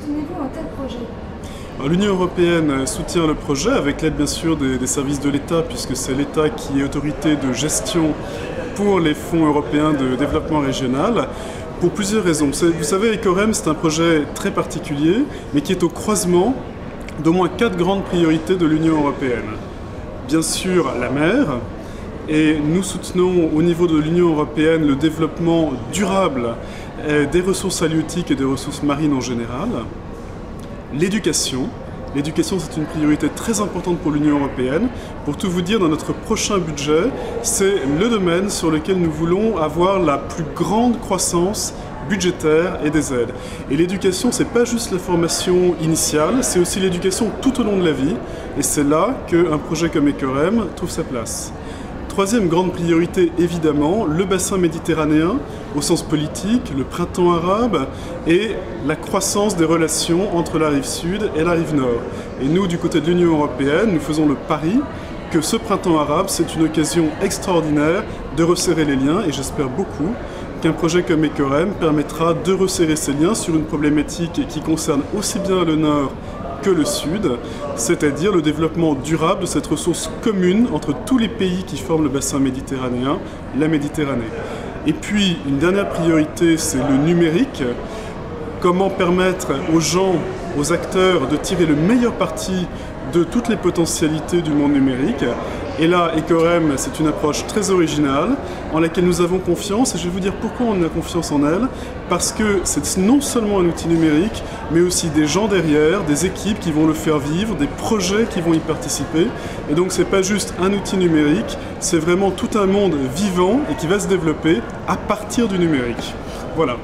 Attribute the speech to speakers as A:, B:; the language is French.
A: soutenez-vous un tel projet?
B: L'Union européenne soutient le projet avec l'aide bien sûr des services de l'État, puisque c'est l'État qui est autorité de gestion pour les fonds européens de développement régional, pour plusieurs raisons. Vous savez, Ecorem, c'est un projet très particulier, mais qui est au croisement d'au moins 4 grandes priorités de l'Union européenne. Bien sûr, la mer, et nous soutenons au niveau de l'Union européenne le développement durable des ressources halieutiques et des ressources marines en général. L'éducation. L'éducation, c'est une priorité très importante pour l'Union européenne. Pour tout vous dire, dans notre prochain budget, c'est le domaine sur lequel nous voulons avoir la plus grande croissance budgétaire et des aides. Et l'éducation, c'est pas juste la formation initiale, c'est aussi l'éducation tout au long de la vie. Et c'est là qu'un projet comme Ecorem trouve sa place. Troisième grande priorité, évidemment, le bassin méditerranéen, au sens politique, le printemps arabe et la croissance des relations entre la rive sud et la rive nord. Et nous, du côté de l'Union européenne, nous faisons le pari que ce printemps arabe, c'est une occasion extraordinaire de resserrer les liens, et j'espère beaucoup qu'un projet comme Ecorem permettra de resserrer ces liens sur une problématique qui concerne aussi bien le nord que le sud, c'est-à-dire le développement durable de cette ressource commune entre tous les pays qui forment le bassin méditerranéen, la Méditerranée. Et puis, une dernière priorité, c'est le numérique. Comment permettre aux gens, aux acteurs de tirer le meilleur parti de toutes les potentialités du monde numérique. Et là, Ecorem, c'est une approche très originale en laquelle nous avons confiance, et je vais vous dire pourquoi on a confiance en elle, parce que c'est non seulement un outil numérique, mais aussi des gens derrière, des équipes qui vont le faire vivre, des projets qui vont y participer, et donc c'est pas juste un outil numérique, c'est vraiment tout un monde vivant et qui va se développer à partir du numérique. Voilà.